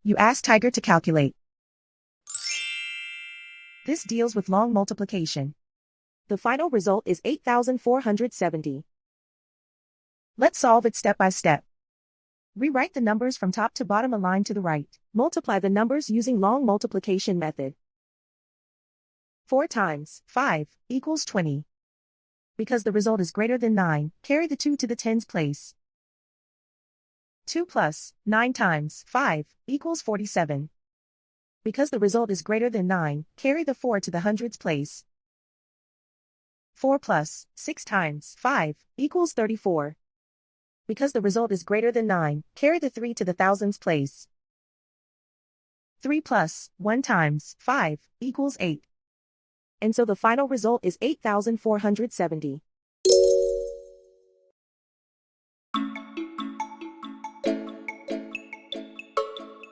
You ask Tiger to calculate. This deals with long multiplication. The final result is 8,470. Let's solve it step by step. Rewrite the numbers from top to bottom aligned to the right. Multiply the numbers using long multiplication method. 4 times 5 equals 20. Because the result is greater than 9, carry the 2 to the tens place. 2 plus 9 times 5 equals 47. Because the result is greater than 9, carry the 4 to the hundreds place. 4 plus 6 times 5 equals 34. Because the result is greater than 9, carry the 3 to the thousands place. 3 plus 1 times 5 equals 8. And so the final result is 8,470.